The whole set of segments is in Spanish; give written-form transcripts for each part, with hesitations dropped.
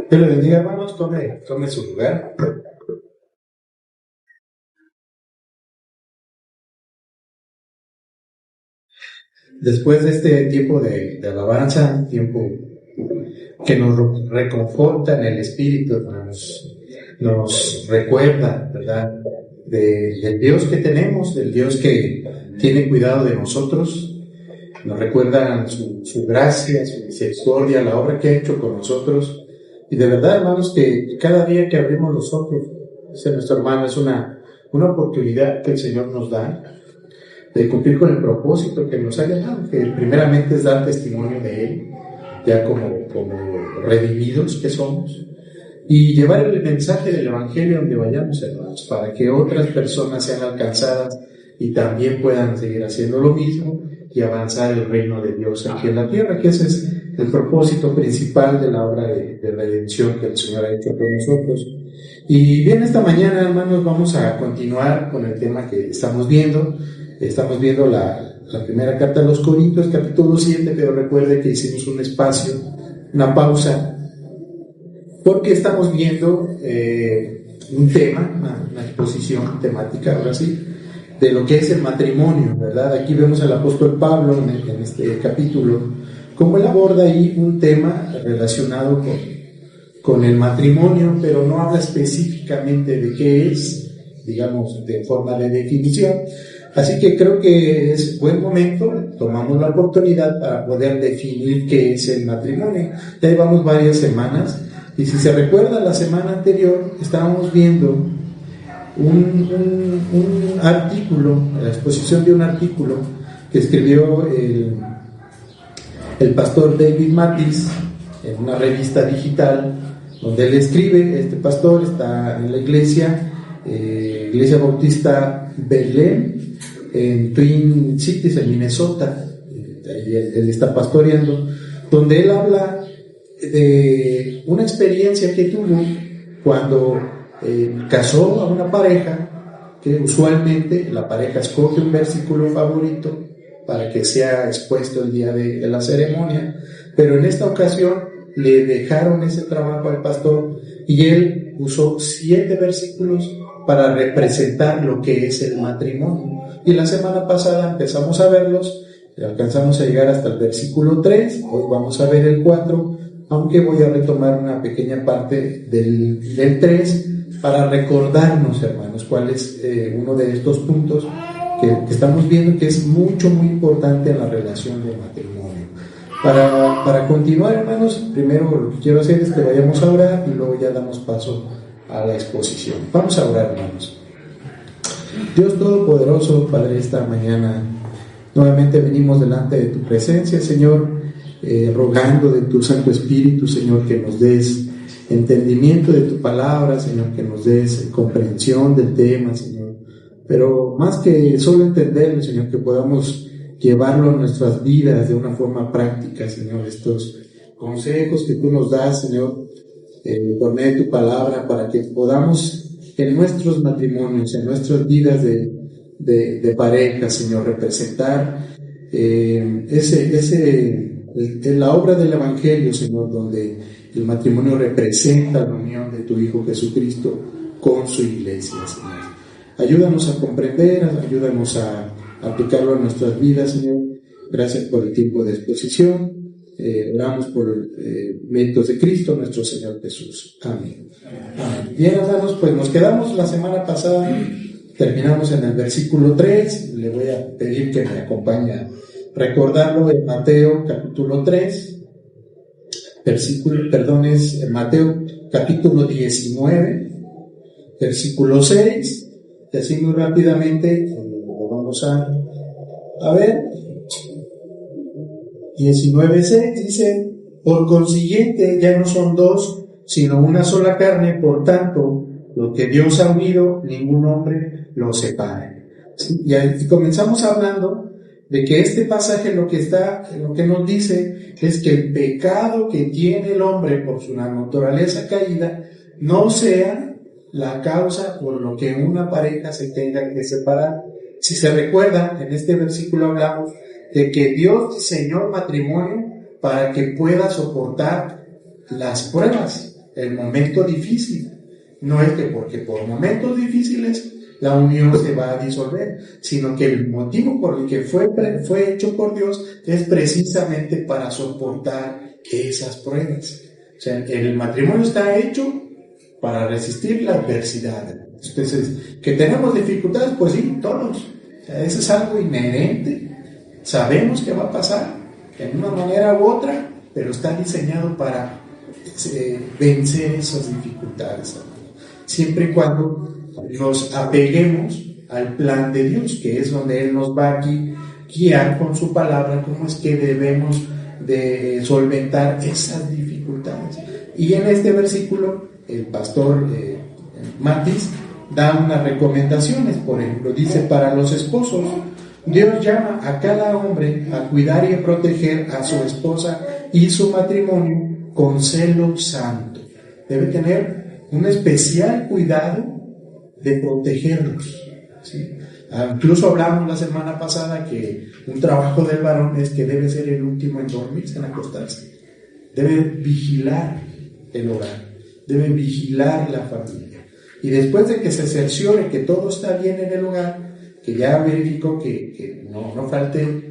Dios le bendiga, hermanos, tome su lugar. Después de este tiempo de alabanza, un tiempo que nos reconforta en el espíritu, nos recuerda, ¿verdad?, del Dios que tenemos, del Dios que tiene cuidado de nosotros, nos recuerda su gracia, su misericordia, la obra que ha hecho con nosotros. Y de verdad, hermanos, que cada día que abrimos los ojos, dice nuestro hermano, es una oportunidad que el Señor nos da de cumplir con el propósito que nos haya dado, que primeramente es dar testimonio de Él, ya como redimidos que somos, y llevar el mensaje del Evangelio donde vayamos, hermanos, para que otras personas sean alcanzadas y también puedan seguir haciendo lo mismo y avanzar el reino de Dios aquí en la tierra, que ese es el propósito principal de la obra de redención que el Señor ha hecho con nosotros. Y bien, esta mañana, hermanos, vamos a continuar con el tema que estamos viendo. Estamos viendo la primera carta a los Corintios, capítulo 7, pero recuerde que hicimos un espacio, una pausa, porque estamos viendo un tema, una exposición temática, ahora sí, de lo que es el matrimonio, ¿verdad? Aquí vemos al apóstol Pablo en este capítulo, cómo él aborda ahí un tema relacionado con el matrimonio, pero no habla específicamente de qué es, digamos, de forma de definición. Así que creo que es buen momento, tomamos la oportunidad para poder definir qué es el matrimonio. Ya llevamos varias semanas, y si se recuerda, la semana anterior estábamos viendo un artículo, la exposición de un artículo que escribió el pastor David Mathis en una revista digital, donde él escribe. Este pastor está en la iglesia Bautista Belén, en Twin Cities, en Minnesota. Ahí él está pastoreando, donde él habla de una experiencia que tuvo cuando casó a una pareja, que usualmente la pareja escoge un versículo favorito para que sea expuesto el día de la ceremonia, pero en esta ocasión le dejaron ese trabajo al pastor y él usó 7 versículos para representar lo que es el matrimonio. Y la semana pasada empezamos a verlos, alcanzamos a llegar hasta el versículo 3, hoy vamos a ver el 4, aunque voy a retomar una pequeña parte del 3 para recordarnos, hermanos, cuál es uno de estos puntos que estamos viendo que es muy importante en la relación de matrimonio. Para continuar, hermanos, primero lo que quiero hacer es que vayamos a orar y luego ya damos paso a la exposición. Vamos a orar, hermanos. Dios Todopoderoso, Padre, esta mañana nuevamente venimos delante de tu presencia, Señor, rogando de tu Santo Espíritu, Señor, que nos des entendimiento de tu palabra, Señor, que nos des comprensión del tema, Señor, pero más que solo entenderlo, Señor, que podamos llevarlo a nuestras vidas de una forma práctica, Señor, estos consejos que tú nos das, Señor, por medio de tu palabra, para que podamos en nuestros matrimonios, en nuestras vidas de pareja, Señor, representar la obra del Evangelio, Señor, donde el matrimonio representa la unión de tu Hijo Jesucristo con su iglesia, Señor. Ayúdanos a comprender, ayúdanos a aplicarlo a nuestras vidas, Señor. Gracias por el tiempo de exposición. Oramos por méritos de Cristo, nuestro Señor Jesús. Amén. Amén. Bien, hermanos, pues nos quedamos la semana pasada, terminamos en el versículo 3. Le voy a pedir que me acompañe a recordarlo en Mateo capítulo 3. Es Mateo capítulo 19, versículo 6. Y así muy rápidamente lo vamos a ver. 19:6 dice: por consiguiente ya no son dos, sino una sola carne, por tanto, lo que Dios ha unido, ningún hombre lo separe. ¿Sí? Y comenzamos hablando de que este pasaje lo que nos dice es que el pecado que tiene el hombre por su naturaleza caída no sea la causa por lo que una pareja se tenga que separar. Si se recuerdan, en este versículo hablamos de que Dios diseñó el matrimonio para que pueda soportar las pruebas. el momento difícil. No es que porque por momentos difíciles la unión se va a disolver, sino que el motivo por el que fue hecho por Dios es precisamente para soportar esas pruebas. O sea, el matrimonio está hecho para resistir la adversidad. Entonces, que tenemos dificultades, pues sí, todos. O sea, eso es algo inherente. Sabemos que va a pasar, en una manera u otra, pero está diseñado para vencer esas dificultades. Siempre y cuando nos apeguemos al plan de Dios, que es donde Él nos va a guiar con su palabra, cómo es que debemos de solventar esas dificultades. Y en este versículo, el pastor Matis da unas recomendaciones. Por ejemplo, dice: para los esposos, Dios llama a cada hombre a cuidar y a proteger a su esposa y su matrimonio con celo santo. Debe tener un especial cuidado de protegerlos, ¿sí? Incluso hablamos la semana pasada que un trabajo del varón es que debe ser el último en dormirse, en acostarse. Debe vigilar el hogar, debe vigilar la familia. Y después de que se cerciore que todo está bien en el hogar, que ya verificó que no falte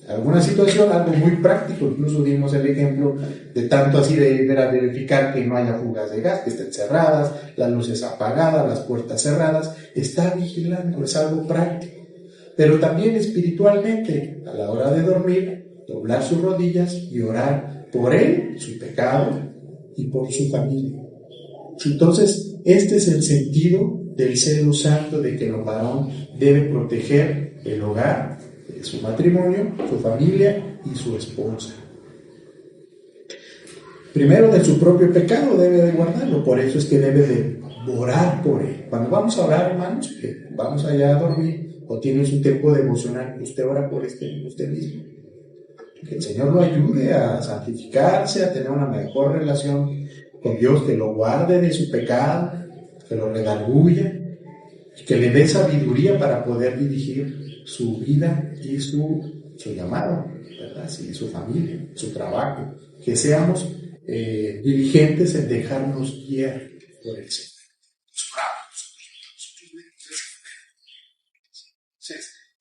alguna situación, algo muy práctico, incluso dimos el ejemplo de tanto así de verificar que no haya fugas de gas, que estén cerradas, las luces apagadas, las puertas cerradas, está vigilando, es algo práctico. Pero también espiritualmente, a la hora de dormir, doblar sus rodillas y orar por él, su pecado, y por su familia. Entonces, este es el sentido del celo santo, de que el varón debe proteger el hogar, su matrimonio, su familia y su esposa. Primero, de su propio pecado debe de guardarlo, por eso es que debe de orar por él. Cuando vamos a orar, hermanos, que vamos allá a dormir o tiene su tiempo devocional, usted ora por usted mismo. Que el Señor lo ayude a santificarse, a tener una mejor relación con Dios, que lo guarde de su pecado, que lo redarguya, que le dé sabiduría para poder dirigir su vida y su llamado, ¿verdad? Sí, su familia, su trabajo, que seamos diligentes en dejarnos guiar por el Señor.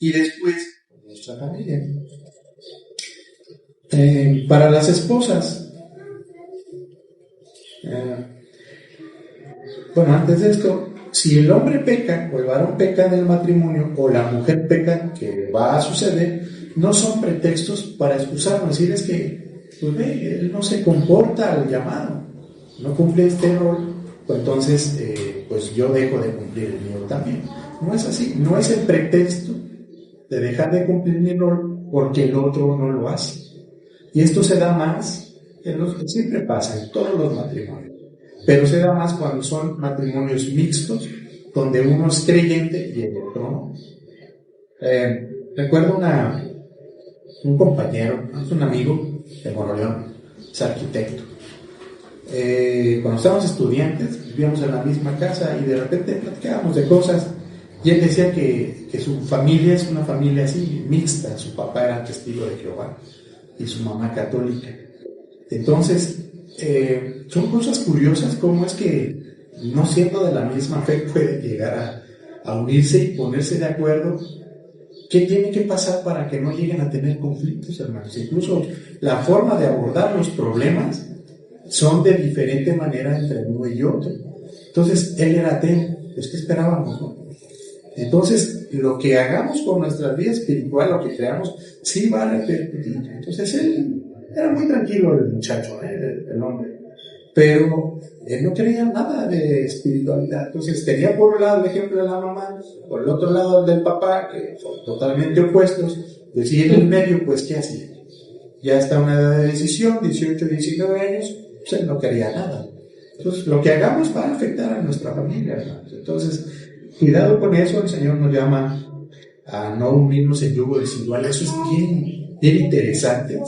Y después, nuestra familia. Para las esposas, bueno, antes de esto, si el hombre peca o el varón peca en el matrimonio o la mujer peca, que va a suceder, no son pretextos para excusarnos. Decir es que, pues ve, él no se comporta al llamado, no cumple este rol, pues entonces pues yo dejo de cumplir el mío también. No es así, no es el pretexto de dejar de cumplir mi rol porque el otro no lo hace. Y esto se da más, siempre pasa en todos los matrimonios, pero se da más cuando son matrimonios mixtos, donde uno es creyente y el otro no. Recuerdo un compañero, es un amigo de Moroleón, es arquitecto. Cuando estábamos estudiantes, vivíamos en la misma casa y de repente platicábamos de cosas, y él decía que su familia es una familia así, mixta. Su papá era testigo de Jehová y su mamá católica. Entonces, son cosas curiosas cómo es que, no siendo de la misma fe, puede llegar a unirse y ponerse de acuerdo. ¿Qué tiene que pasar para que no lleguen a tener conflictos, hermanos? Incluso la forma de abordar los problemas son de diferente manera entre uno y otro. Entonces, él era ateo, pues ¿qué esperábamos, no? Entonces, lo que hagamos con nuestra vida espiritual, lo que creamos, sí va a repercutir. Entonces, él era muy tranquilo, el muchacho, el hombre, pero él no creía nada de espiritualidad. Entonces, tenía por un lado el ejemplo de la mamá, por el otro lado el del papá, que son totalmente opuestos. Pues, y en el medio, pues, ¿qué hacía? Ya está a una edad de decisión, 18, 19 años, pues él no quería nada. Entonces, lo que hagamos va a afectar a nuestra familia, hermanos. Entonces, cuidado con eso. El Señor nos llama a no unirnos en yugo desigual. Eso es bien, bien interesante.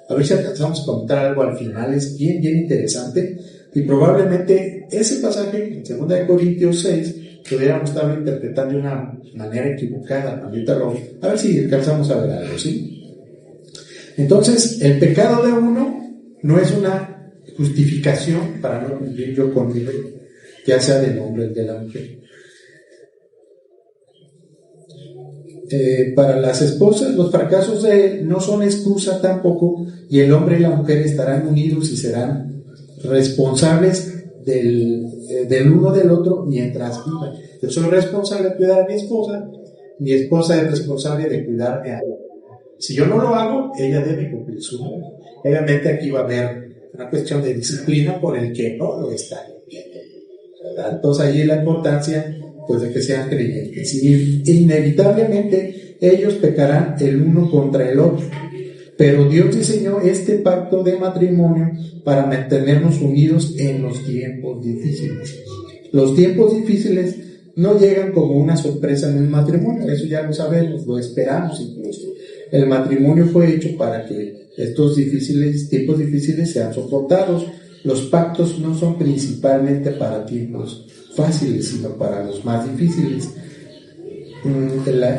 A ver si alcanzamos a comentar algo al final. Es bien, bien interesante. Y probablemente ese pasaje, en 2 Corintios 6, pudiéramos estarlo interpretando de una manera equivocada. A ver si alcanzamos a ver algo, ¿sí? Entonces, el pecado de uno no es una justificación para no cumplir yo con mi ley, ya sea del hombre o de la mujer. Para las esposas, los fracasos de él no son excusa tampoco, y el hombre y la mujer estarán unidos y serán responsables del uno del otro mientras vivan. Yo soy responsable de cuidar a mi esposa es responsable de cuidarme a ella. Si yo no lo hago, ella debe cumplir su rol. Obviamente aquí va a haber una cuestión de disciplina por el que no lo está. Entonces ahí la importancia pues de que sean creyentes. Y inevitablemente ellos pecarán el uno contra el otro. Pero Dios diseñó este pacto de matrimonio para mantenernos unidos en los tiempos difíciles. Los tiempos difíciles no llegan como una sorpresa en el matrimonio, eso ya lo sabemos, lo esperamos incluso. El matrimonio fue hecho para que estos tiempos difíciles sean soportados. Los pactos no son principalmente para tiempos fáciles, sino para los más difíciles.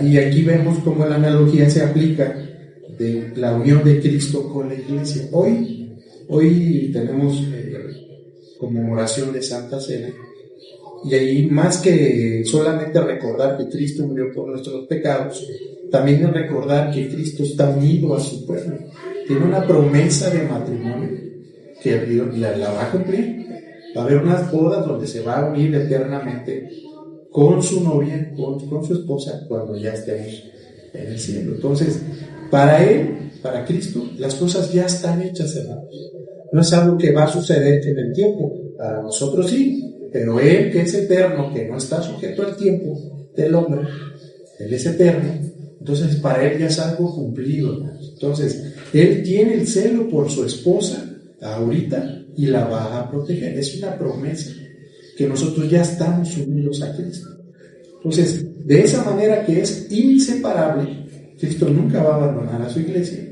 Y aquí vemos cómo la analogía se aplica de la unión de Cristo con la iglesia. Hoy tenemos conmemoración de Santa Cena, y ahí más que solamente recordar que Cristo murió por nuestros pecados, también es recordar que Cristo está unido a su pueblo. Tiene una promesa de matrimonio que Dios la va a cumplir. Va a haber unas bodas donde se va a unir eternamente con su novia, con su esposa, cuando ya estemos en el cielo. Entonces, para Él, para Cristo, las cosas ya están hechas, hermanos. No es algo que va a suceder en el tiempo. Para nosotros sí, pero Él, que es eterno, que no está sujeto al tiempo del hombre, Él es eterno. Entonces, para Él ya es algo cumplido, hermanos. Entonces, Él tiene el celo por su esposa ahorita y la va a proteger. Es una promesa que nosotros ya estamos unidos a Cristo. Entonces, de esa manera que es inseparable, Cristo nunca va a abandonar a su iglesia,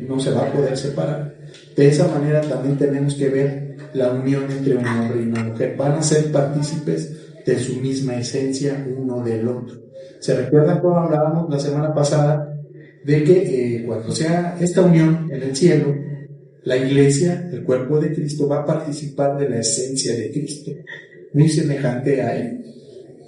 no se va a poder separar. De esa manera también tenemos que ver la unión entre un hombre y una mujer. Van a ser partícipes de su misma esencia uno del otro. ¿Se recuerdan cuando hablábamos la semana pasada de que cuando sea esta unión en el cielo, la iglesia, el cuerpo de Cristo, va a participar de la esencia de Cristo, muy semejante a Él?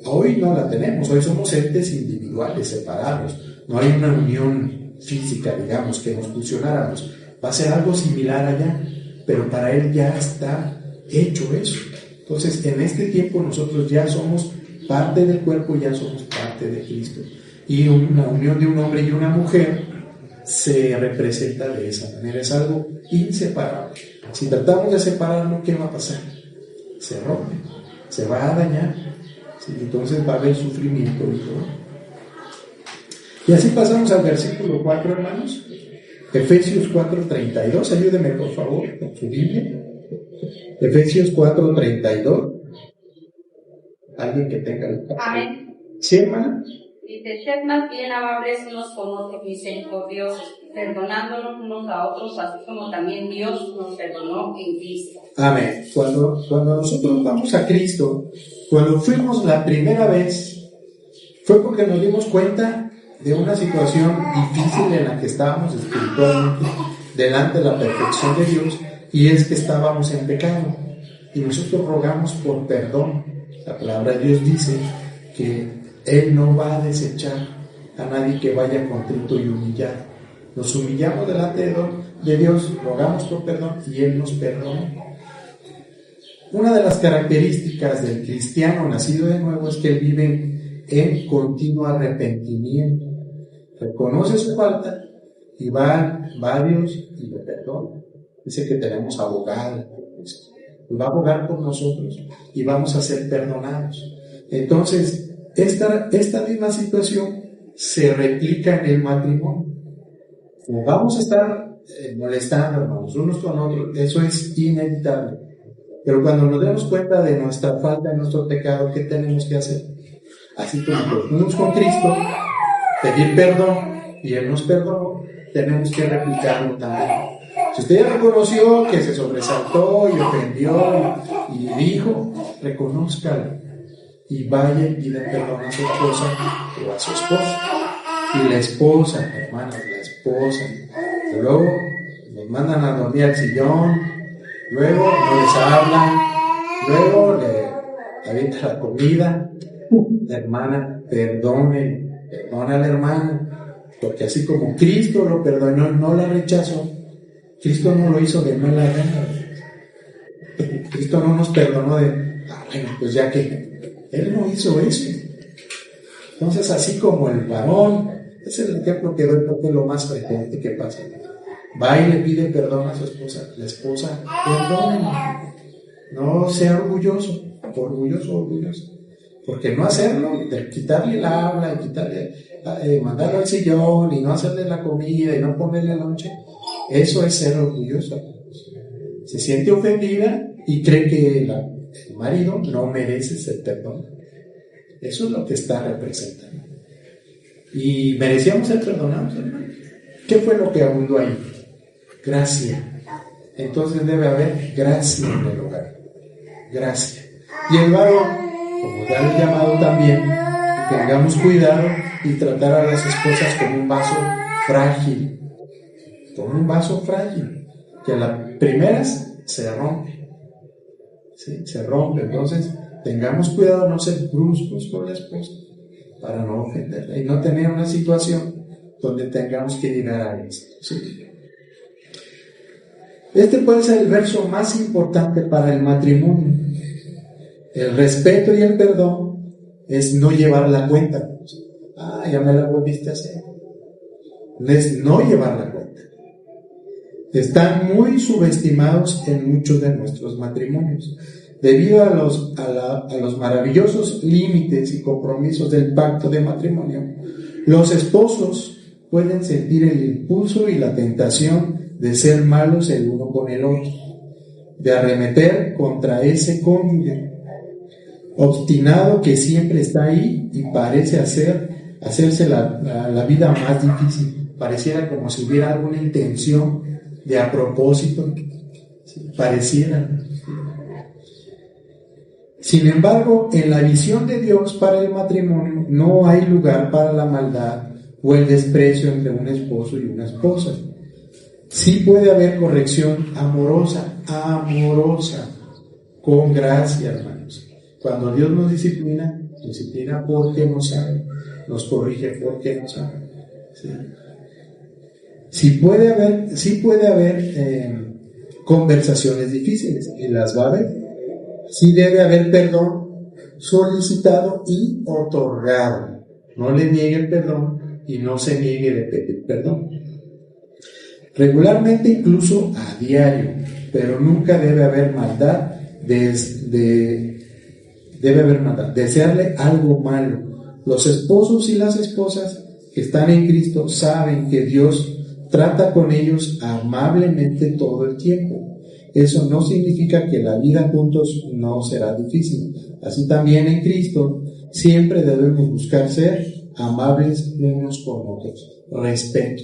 Hoy no la tenemos, hoy somos entes individuales, separados. No hay una unión física, digamos, que nos fusionáramos. Va a ser algo similar allá, pero para Él ya está hecho eso. Entonces, en este tiempo nosotros ya somos parte del cuerpo, ya somos parte de Cristo. Y una unión de un hombre y una mujer se representa de esa manera, es algo inseparable. Si tratamos de separarlo, ¿qué va a pasar? Se rompe, se va a dañar, ¿sí? Entonces va a haber sufrimiento y todo. Y así pasamos al versículo 4, hermanos. Efesios 4:32, ayúdeme por favor con su Biblia. Efesios 4:32. ¿Alguien que tenga el papel? Amén. ¿Sí, hermana? Dice, sed más bien amables unos con otros, misericordiosos, perdonándonos unos a otros, así como también Dios nos perdonó en Cristo. Amén. Cuando nosotros vamos a Cristo, cuando fuimos la primera vez, fue porque nos dimos cuenta de una situación difícil en la que estábamos espiritualmente delante de la perfección de Dios, y es que estábamos en pecado y nosotros rogamos por perdón. La palabra de Dios dice que Él no va a desechar a nadie que vaya contrito y humillado. Nos humillamos delante de Dios, rogamos por perdón y Él nos perdona. Una de las características del cristiano nacido de nuevo es que él vive en continuo arrepentimiento. Reconoce su falta y va a Dios y le perdona. Dice que tenemos abogado, pues va a abogar por nosotros y vamos a ser perdonados. Entonces, esta misma situación se replica en el matrimonio. Como vamos a estar molestando, hermanos, unos con otros, eso es inevitable. Pero cuando nos demos cuenta de nuestra falta, de nuestro pecado, ¿qué tenemos que hacer? Así como fuimos con Cristo, pedir perdón y Él nos perdonó, tenemos que replicarlo también. Si usted ya reconoció que se sobresaltó y ofendió y dijo, reconózcalo y vaya y pida perdón a su esposa o a su esposo. Y la esposa, hermanos, la esposa, luego nos mandan a dormir al sillón, luego no les habla, luego le avienta la comida. La hermana, perdona a la hermana, porque así como Cristo lo perdonó, no la rechazó. Cristo no lo hizo de mala gana. Cristo no nos perdonó de, bueno, pues ya que Él no hizo eso. Entonces, así como el varón, ese es el ejemplo que doy porque es lo más frecuente que pasa. Va y le pide perdón a su esposa. La esposa, perdónenme. No sea orgulloso. Porque no hacerlo, de quitarle el habla, mandarlo al sillón y no hacerle la comida y no ponerle lonche, eso es ser orgulloso. Se siente ofendida y cree que el marido no merece ser perdonado. Eso es lo que está representando. Y merecíamos ser perdonados, hermano. ¿Qué fue lo que abundó ahí? Gracia. Entonces debe haber gracia en el hogar. Gracia. Y el varón, como da el llamado también, que tengamos cuidado y tratar a las esposas como un vaso frágil. Como un vaso frágil. Que a las primeras se rompe. ¿Sí? Se rompe. Entonces, tengamos cuidado de no ser bruscos con la esposa para no ofenderla y no tener una situación donde tengamos que llegar a esto. ¿Sí? Este puede ser el verso más importante para el matrimonio. El respeto y el perdón es no llevar la cuenta. Ya me la volviste a hacer. Es no llevar la cuenta. Están muy subestimados en muchos de nuestros matrimonios, debido a los maravillosos límites y compromisos del pacto de matrimonio. Los esposos pueden sentir el impulso y la tentación de ser malos el uno con el otro, de arremeter contra ese cónyuge obstinado que siempre está ahí y parece hacerse la vida más difícil. Pareciera como si hubiera alguna intención de a propósito, ¿sí? Pareciera. Sin embargo, en la visión de Dios para el matrimonio no hay lugar para la maldad o el desprecio entre un esposo y una esposa. Sí puede haber corrección amorosa, con gracia, hermanos. Cuando Dios nos disciplina porque no sabe, nos corrige porque no sabe. Sí puede haber conversaciones difíciles, y las va a haber. Sí debe haber perdón solicitado y otorgado. No le niegue el perdón y no se niegue de pedir perdón. Regularmente, incluso a diario, pero nunca debe haber maldad, debe haber maldad, desearle algo malo. Los esposos y las esposas que están en Cristo saben que Dios trata con ellos amablemente todo el tiempo. Eso no significa que la vida juntos no será difícil. Así también en Cristo siempre debemos buscar ser amables unos con otros. Respeto.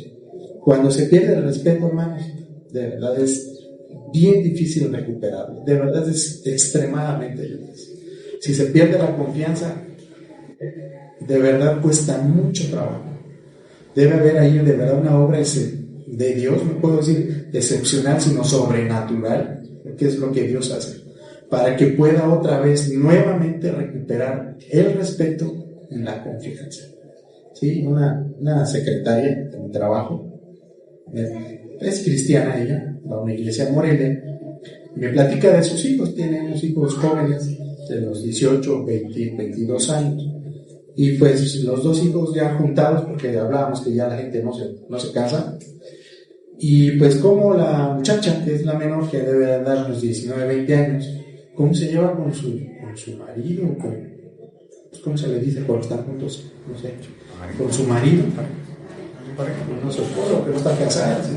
Cuando se pierde el respeto, hermanos, de verdad es bien difícil recuperarlo. De verdad es extremadamente difícil. Si se pierde la confianza, de verdad cuesta mucho trabajo. Debe haber ahí de verdad una obra de Dios, no puedo decir excepcional, sino sobrenatural, que es lo que Dios hace, para que pueda otra vez nuevamente recuperar el respeto y la confianza. ¿Sí? Una secretaria de mi trabajo, es cristiana ella, va a una iglesia en Morelia, me platica de sus hijos. Tiene unos hijos jóvenes de los 18, 20, 22 años. Y pues los dos hijos ya juntados, porque hablábamos que ya la gente no se casa. Y pues como la muchacha, que es la menor, que debe andar unos 19, 20 años, ¿cómo se lleva con su marido? ¿Cómo se le dice cuando están juntos? No sé, con su marido, con su esposo, que no está casada, ¿sí?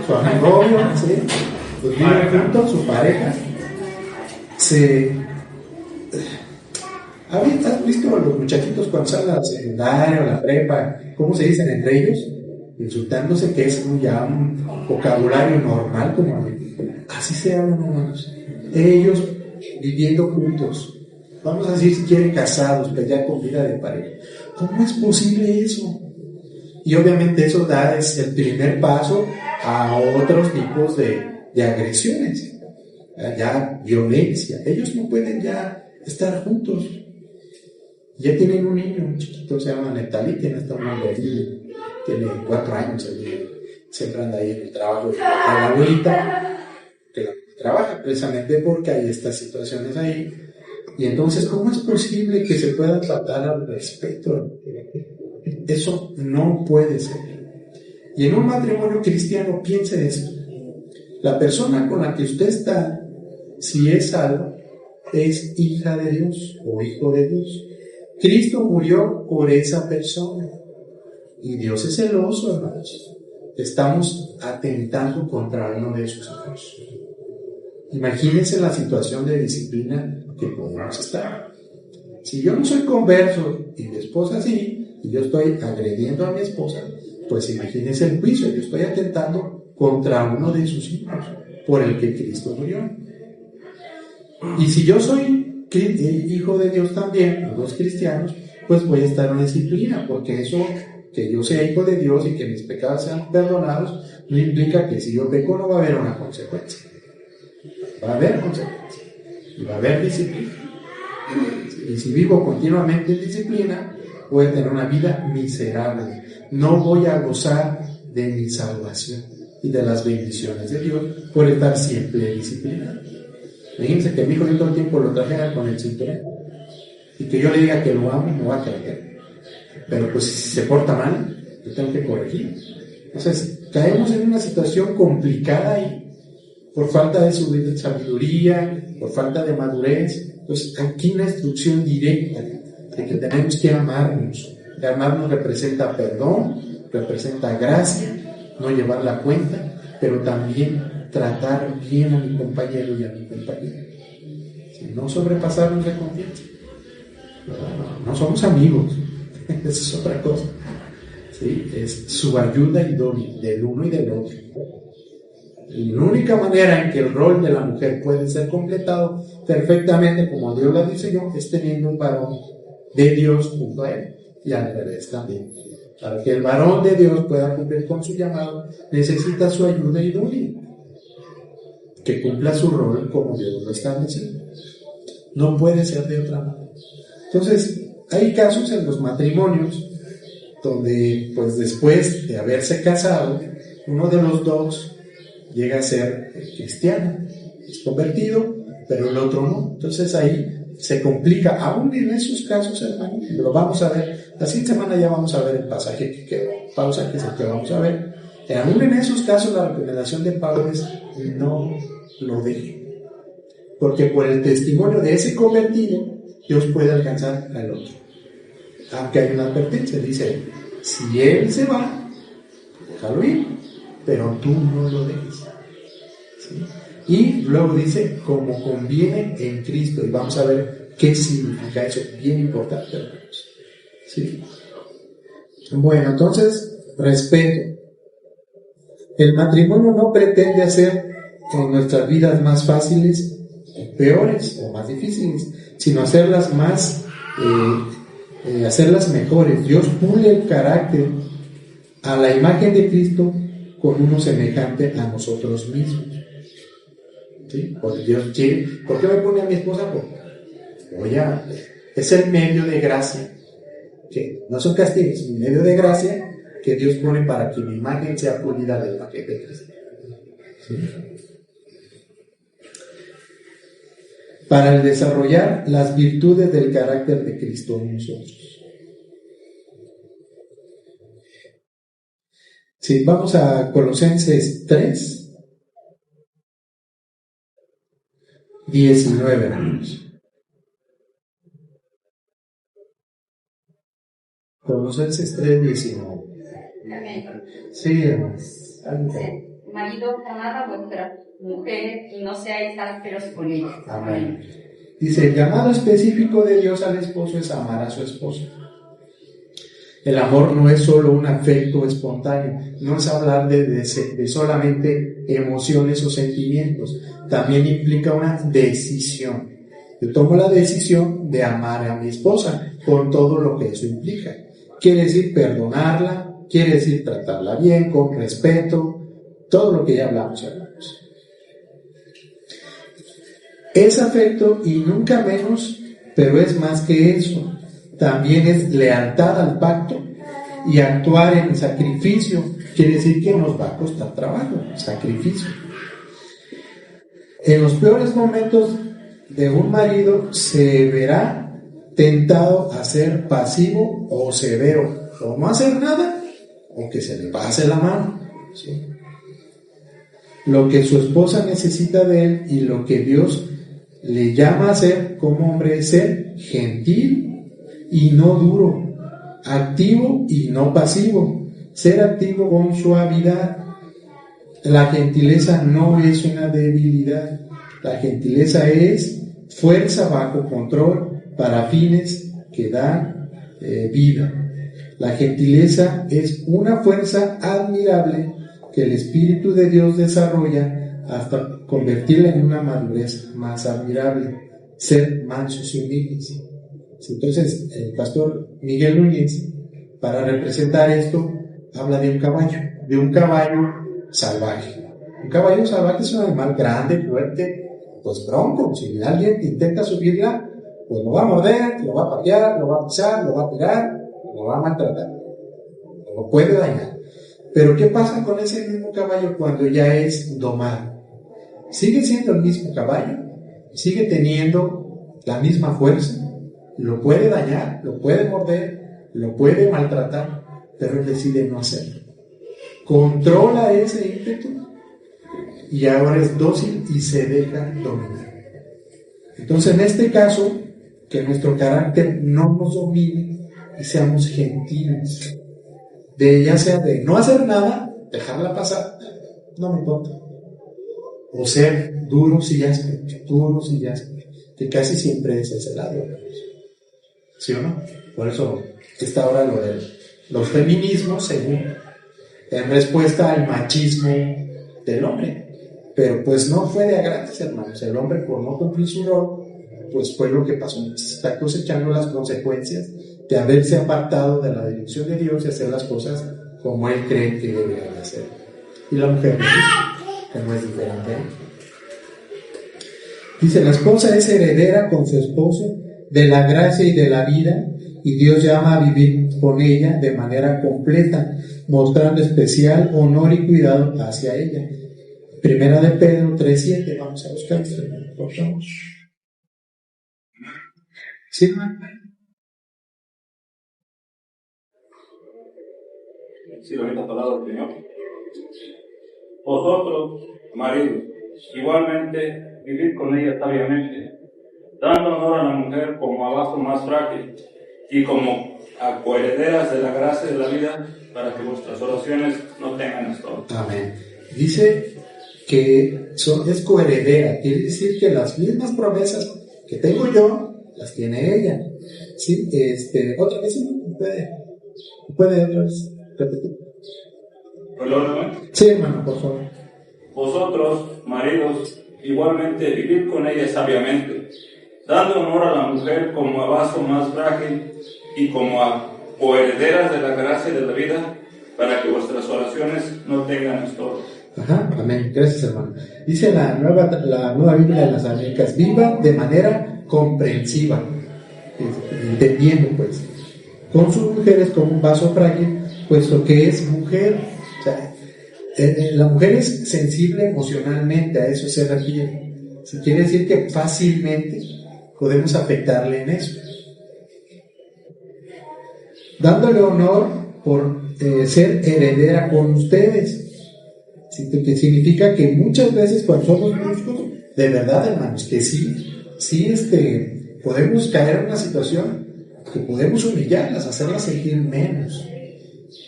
Su amigobio, ¿sí? Pues viven juntos, su pareja. ¿Has visto a los muchachitos cuando salen a la secundaria o la prepa? ¿Cómo se dicen entre ellos? Insultándose, que es ya un vocabulario normal, como así se hablan, hermanos. Ellos viviendo juntos, vamos a decir si quieren casados, pero ya con vida de pareja. ¿Cómo es posible eso? Y obviamente eso es el primer paso a otros tipos de agresiones. ya violencia. Ellos no pueden ya estar juntos. Ya tienen un niño, un chiquito, se llama Netalí, tiene hasta una bebé, tiene 4 años, siempre anda ahí en el trabajo de la abuelita, que trabaja precisamente porque hay estas situaciones ahí. Y entonces, ¿cómo es posible que se pueda tratar al respeto? Eso no puede ser. Y en un matrimonio cristiano, piense esto: la persona con la que usted está, si es salva, es hija de Dios o hijo de Dios. Cristo murió por esa persona. Y Dios es celoso, hermanos. Estamos atentando contra uno de sus hijos. Imagínense la situación de disciplina que podemos estar. Si yo no soy converso y mi esposa sí, y yo estoy agrediendo a mi esposa, pues imagínense el juicio. Yo estoy atentando contra uno de sus hijos por el que Cristo murió. Y si yo soy hijo de Dios también, los cristianos, pues voy a estar en disciplina, porque eso, que yo sea hijo de Dios y que mis pecados sean perdonados, no implica que si yo peco no va a haber una consecuencia. Va a haber consecuencia y va a haber disciplina. Y si vivo continuamente en disciplina, voy a tener una vida miserable. No voy a gozar de mi salvación y de las bendiciones de Dios por estar siempre disciplinado. Fíjense que mi hijo yo todo el tiempo lo trajera con el cinturón, y que yo le diga que lo amo, me va a creer. Pero pues si se porta mal, yo tengo que corregir. Entonces caemos en una situación complicada y por falta de sabiduría, por falta de madurez. Entonces aquí una instrucción directa de que tenemos que amarnos. Que amarnos representa perdón, representa gracia, no llevar la cuenta, pero también tratar bien a mi compañero y a mi compañera. Si no sobrepasarnos de confianza. No somos amigos, eso es otra cosa. ¿Sí? Es su ayuda idónea del uno y del otro. Y la única manera en que el rol de la mujer puede ser completado perfectamente como Dios la diseñó es teniendo un varón de Dios junto a él, y al revés también. Para que el varón de Dios pueda cumplir con su llamado, necesita su ayuda idónea, que cumpla su rol como Dios lo estableció. No puede ser de otra manera. Entonces, hay casos en los matrimonios donde, pues después de haberse casado, uno de los dos llega a ser cristiano, es convertido, pero el otro no. Entonces ahí se complica, aún en esos casos, hermanos, lo vamos a ver. La siguiente semana ya vamos a ver el pasaje pausa, que es el que vamos a ver. Aún en esos casos, la recomendación de Pablo es: no lo dejen, porque por el testimonio de ese convertido, Dios puede alcanzar al otro. Aunque hay una advertencia, dice: si él se va, déjalo ir, pero tú no lo dejes. ¿Sí? Y luego dice: como conviene en Cristo. Y vamos a ver qué significa eso, bien importante, hermanos. ¿Sí? Bueno, entonces, respeto. El matrimonio no pretende hacer nuestras vidas más fáciles, peores o más difíciles, sino hacerlas más, hacerlas mejores. Dios pule el carácter a la imagen de Cristo con uno semejante a nosotros mismos. ¿Sí? Porque Dios quiere. ¿Por qué me pone a mi esposa? Es el medio de gracia, que no son castigos, es un medio de gracia que Dios pone para que mi imagen sea pulida de la imagen de Cristo. ¿Sí? Para desarrollar las virtudes del carácter de Cristo en nosotros. Sí, vamos a Colosenses 3, 19, hermanos. Colosenses 3, 19. Sí, hermanos. Marido, amad a vuestra mujer y no seáis ásperos con ella. Amén. Dice: el llamado específico de Dios al esposo es amar a su esposa. El amor no es solo un afecto espontáneo, no es hablar de solamente emociones o sentimientos, también implica una decisión. Yo tomo la decisión de amar a mi esposa con todo lo que eso implica. Quiere decir perdonarla, quiere decir tratarla bien, con respeto, todo lo que ya hablamos, hermanos. Es afecto y nunca menos, pero es más que eso. También es lealtad al pacto y actuar en sacrificio. Quiere decir que nos va a costar trabajo, sacrificio. En los peores momentos de un marido se verá tentado a ser pasivo o severo, o no hacer nada, o que se le pase la mano, ¿sí? Lo que su esposa necesita de él y lo que Dios le llama a ser como hombre es ser gentil y no duro, activo y no pasivo, ser activo con suavidad. La gentileza no es una debilidad, la gentileza es fuerza bajo control para fines que dan vida. La gentileza es una fuerza admirable que el Espíritu de Dios desarrolla hasta convertirla en una madurez más admirable, ser mansos y humildes. Entonces, el pastor Miguel Núñez, para representar esto, habla de un caballo salvaje. Un caballo salvaje es un animal grande, fuerte, pues bronco. Si alguien intenta subirla, pues lo va a morder, lo va a patear, lo va a pisar, lo va a pegar, lo va a maltratar, lo puede dañar. Pero ¿qué pasa con ese mismo caballo cuando ya es domado? Sigue siendo el mismo caballo, sigue teniendo la misma fuerza, lo puede dañar, lo puede morder, lo puede maltratar, pero él decide no hacerlo. Controla ese ímpetu y ahora es dócil y se deja dominar. Entonces, en este caso, que nuestro carácter no nos domine y seamos gentiles, ya sea de no hacer nada, dejarla pasar, no me importa, o ser duros y ásperos, que casi siempre es ese lado, ¿sí o no? Por eso está ahora lo de los feminismos, según en respuesta al machismo del hombre. Pero pues no fue de a gratis, hermanos. El hombre, por no cumplir su rol, pues fue lo que pasó. Está cosechando las consecuencias de haberse apartado de la dirección de Dios y hacer las cosas como él cree que deberían hacer. Y la mujer que no es diferente. Dice, la esposa es heredera con su esposo de la gracia y de la vida, y Dios llama a vivir con ella de manera completa, mostrando especial honor y cuidado hacia ella. Primera de Pedro 3:7, vamos a buscar esto, por favor. ¿Sí, hermano? Sí, la bonita palabra del Señor. Vosotros, maridos, igualmente vivid con ella sabiamente, dando honor a la mujer como a vaso más frágil y como a coherederas de la gracia de la vida, para que vuestras oraciones no tengan estorbo. Amén. Dice que es coheredera, quiere decir que las mismas promesas que tengo yo, las tiene ella. ¿Sí? Otra vez, ¿puede otra vez repetir? ¿Perdóname? Sí, hermano, por favor. Vosotros, maridos, igualmente vivid con ella sabiamente, dando honor a la mujer como a vaso más frágil y como a coherederas de la gracia de la vida, para que vuestras oraciones no tengan estorbo. Ajá, amén. Gracias, hermano. Dice la nueva Biblia de las Américas, viva de manera comprensiva, entendiendo pues, con sus mujeres como un vaso frágil, puesto que es mujer. O sea, la mujer es sensible emocionalmente, a eso se refiere. Quiere decir que fácilmente podemos afectarle en eso. Dándole honor por ser heredera con ustedes. Que significa que muchas veces cuando somos bruscos, de verdad, hermanos, que sí podemos caer en una situación que podemos humillarlas, hacerlas sentir menos.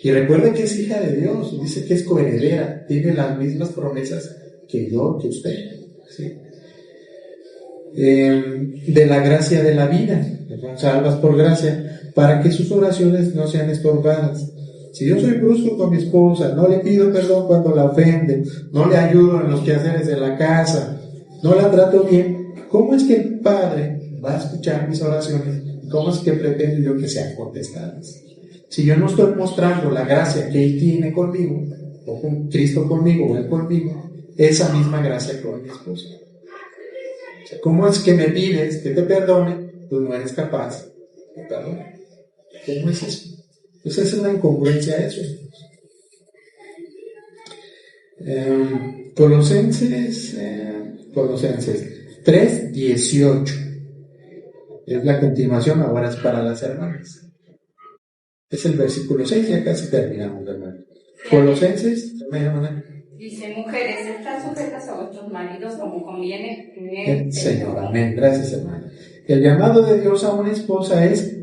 Y recuerden que es hija de Dios, dice que es coheredera, tiene las mismas promesas que yo, que usted. ¿Sí? De la gracia de la vida, salvas por gracia, para que sus oraciones no sean estorbadas. Si yo soy brusco con mi esposa, no le pido perdón cuando la ofende, no le ayudo en los quehaceres de la casa, no la trato bien, ¿cómo es que el Padre va a escuchar mis oraciones? ¿Cómo es que pretendo yo que sean contestadas? Si yo no estoy mostrando la gracia que Él tiene conmigo, o con Cristo conmigo, o Él conmigo, esa misma gracia con mi esposa. O sea, ¿cómo es que me pides que te perdone? Tú no eres capaz de perdonar. ¿Cómo es eso? Entonces es una incongruencia eso. Colosenses 3:18 es la continuación, ahora es para las hermanas. Es el versículo 6, ya casi terminamos, hermano. Colosenses, hermana. Dice, mujeres, están sujetas a vuestros maridos como conviene en el Señor, amén. Gracias, hermano. El llamado de Dios a una esposa es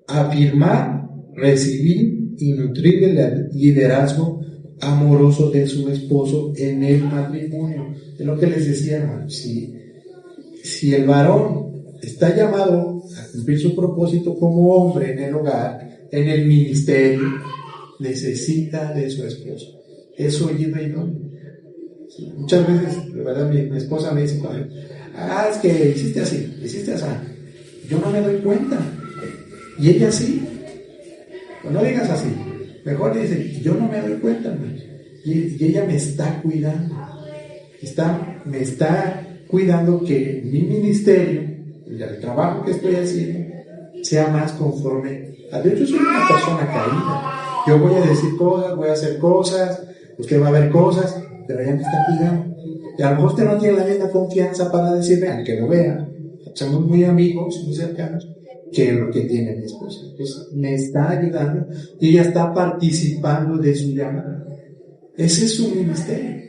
afirmar, recibir y nutrir el liderazgo amoroso de su esposo en el matrimonio. Es lo que les decía, hermano. Si el varón está llamado a cumplir su propósito como hombre en el hogar, en el ministerio, necesita de su esposo. Es oído y no. Muchas veces, de verdad, mi esposa me dice, es que hiciste así. Yo no me doy cuenta. Y ella sí. Pues no digas así. Mejor dice, yo no me doy cuenta. Y ella me está cuidando. Me está cuidando que mi ministerio, el trabajo que estoy haciendo, sea más conforme a Dios. Yo soy una persona caída. Yo voy a decir cosas, voy a hacer cosas, usted va a ver cosas, pero ella me está cuidando. Y a lo mejor usted no tiene la misma confianza para decirme, aunque lo vea, somos muy amigos, muy cercanos, que lo que tiene mi esposa. Entonces, me está ayudando y ella está participando de su llamada. Ese es su ministerio.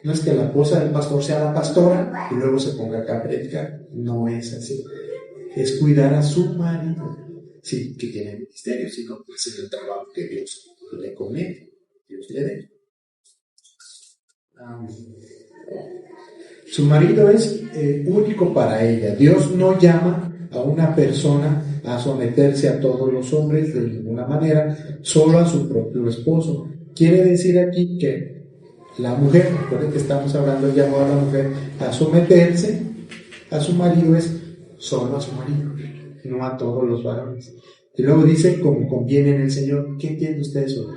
No es que la esposa del pastor sea la pastora y luego se ponga acá a predicar. No es así. Es cuidar a su marido. Sí, que tiene ministerio, sino pues es el trabajo que Dios le comete, Dios le dé. Su marido es único para ella. Dios no llama a una persona a someterse a todos los hombres de ninguna manera, solo a su propio esposo. Quiere decir aquí que la mujer, recuerden que estamos hablando del llamado a la mujer a someterse a su marido, es solo a su marido, no a todos los varones. Y luego dice, como conviene en el Señor. ¿Qué entiende usted eso?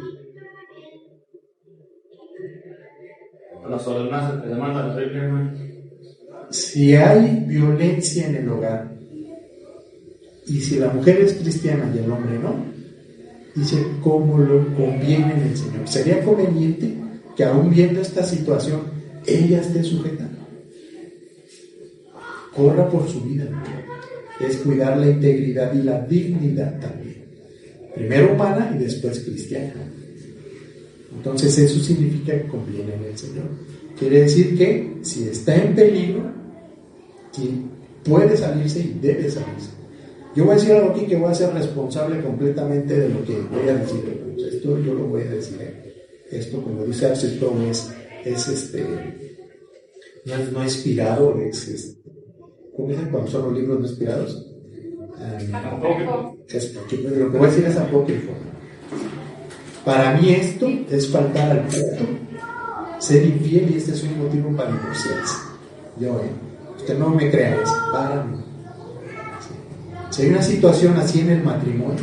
Las ordenanzas que demanda la Biblia, hermano. Si hay violencia en el hogar, y si la mujer es cristiana y el hombre no, dice, como lo conviene en el Señor. Sería conveniente que aún viendo esta situación, ella esté sujeta. Corra por su vida. Es cuidar la integridad y la dignidad también. Primero humana y después cristiana. Entonces eso significa que conviene en el Señor. Quiere decir que si está en peligro, puede salirse y debe salirse. Yo voy a decir algo aquí que voy a ser responsable completamente de lo que voy a decir. Esto yo lo voy a decir. Esto, como dice Arthur Sproul, no inspirado, ¿cómo dicen cuando son los libros no inspirados? Lo que voy a decir es apócrifo. Para mí esto es faltar al punto, ser infiel, y este es un motivo para divorciarse. Usted no me crea, es para mí. Si hay una situación así en el matrimonio,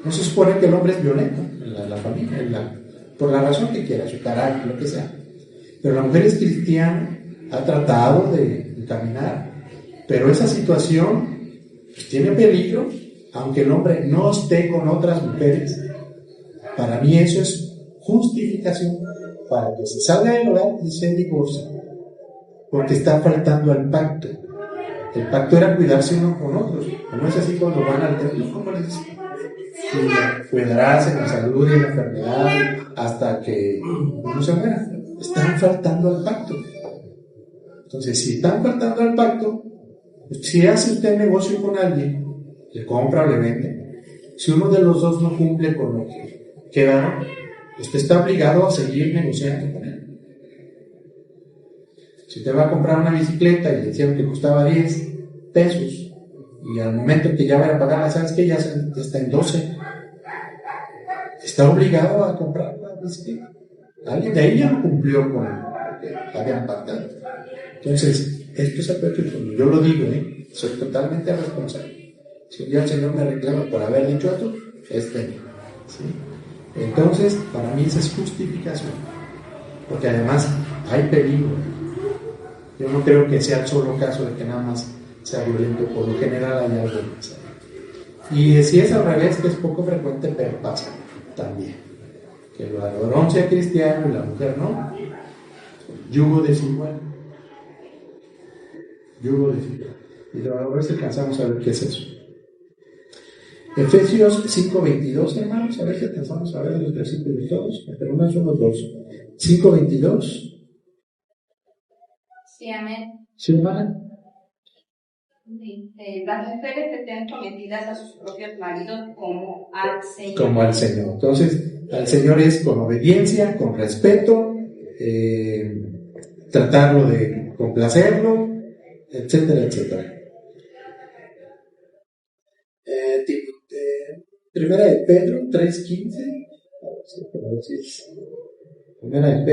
no se supone que el hombre es violento en la familia, por la razón que quiera, su carácter, lo que sea. Pero la mujer es cristiana, ha tratado de caminar, pero esa situación pues, tiene peligro, aunque el hombre no esté con otras mujeres. Para mí eso es justificación para que se salga del hogar y se divorcie, porque está faltando al pacto. El pacto era cuidarse uno con otros. No es así cuando van al templo, ¿cómo les dice? Cuidarás en la salud y en la enfermedad hasta que uno se muera. Están faltando al pacto. Entonces, si están faltando al pacto, si hace usted negocio con alguien, le compra o le vende, si uno de los dos no cumple con lo que quedaron, usted está obligado a seguir negociando con él. Si usted va a comprar una bicicleta y le decían que costaba 10 pesos y al momento que ya vaya a pagarla, ¿sabes qué? Ya está en 12. Está obligado a comprar la bicicleta. Alguien de ahí ya no cumplió con lo que habían pactado. Entonces, esto es apócrifo. Yo lo digo, soy totalmente responsable. Si un día el Señor me reclama por haber dicho esto, ¿sí? Entonces, para mí esa es justificación. Porque además hay peligro. Yo no creo que sea el solo caso de que nada más sea violento, por lo general hay algo más. Y si es al revés, que es poco frecuente, pero pasa también. Que el varón sea cristiano y la mujer no. Yugo desigual. Yugo desigual. Y a ver si alcanzamos a ver qué es eso. Efesios 5:22, hermanos, a ver si alcanzamos a ver los versículos todos, pero unos son los dos. 5:22. Sí, amén. ¿Sí, hermana? Las mujeres estén sometidas a sus propios maridos como al Señor. Como al Señor. Entonces, al Señor es con obediencia, con respeto, tratarlo de complacerlo, etcétera, etcétera. Primera de Pedro 3:15. Primera de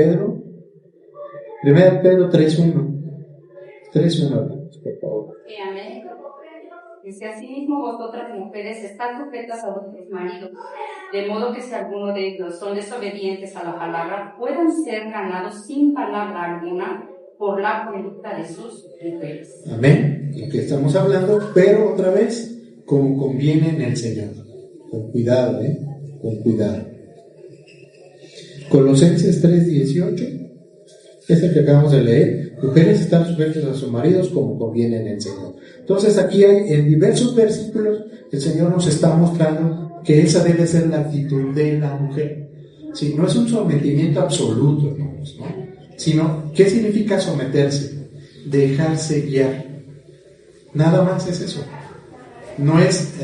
Pedro 3:1. 3:1, por favor. Sí, amén. Dice: asimismo vosotras mujeres estad sujetas a vuestros maridos, de modo que si alguno de ellos son desobedientes a la palabra, puedan ser ganados sin palabra alguna por la conducta de sus mujeres. Amén. Lo que estamos hablando, pero otra vez, como conviene en el Señor. Con cuidado, con cuidado. Colosenses 3:18. Es el que acabamos de leer. Mujeres están sujetas a sus maridos como conviene en el Señor. Entonces aquí hay, en diversos versículos, el Señor nos está mostrando que esa debe ser la actitud de la mujer. Sí, no es un sometimiento absoluto, hermanos, ¿no? Sino, ¿qué significa someterse? Dejarse guiar. Nada más es eso. No es,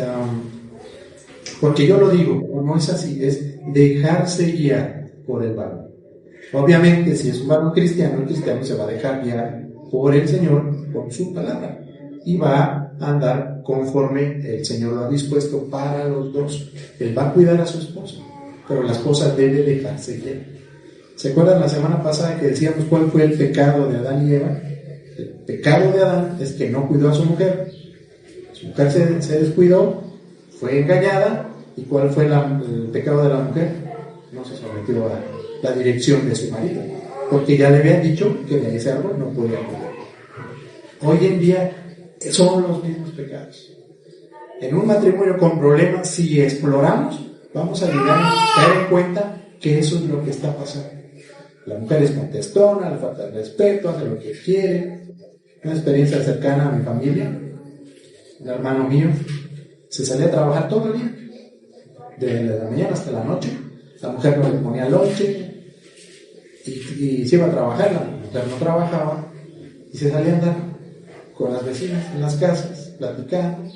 porque yo lo digo, no es así, es dejarse guiar por el varón. Obviamente, si es un varón cristiano, el cristiano se va a dejar guiar por el Señor, por su palabra, y va a andar conforme el Señor lo ha dispuesto para los dos. Él va a cuidar a su esposa, pero la esposa debe dejarse guiar. ¿Se acuerdan la semana pasada que decíamos cuál fue el pecado de Adán y Eva? El pecado de Adán es que no cuidó a su mujer. Su mujer se descuidó, fue engañada, ¿y cuál fue el pecado de la mujer? No se sometió a la dirección de su marido, porque ya le habían dicho que de ese árbol no podía comer. Hoy en día son los mismos pecados. En un matrimonio con problemas, si exploramos, vamos a llegar a caer en cuenta que eso es lo que está pasando. La mujer es contestona, le falta el respeto, hace lo que quiere. Una experiencia cercana a mi familia, un hermano mío se salía a trabajar todo el día, de la mañana hasta la noche. La mujer no le ponía lonche y se iba a trabajar, la mujer no trabajaba y se salía a andar con las vecinas en las casas, platicando,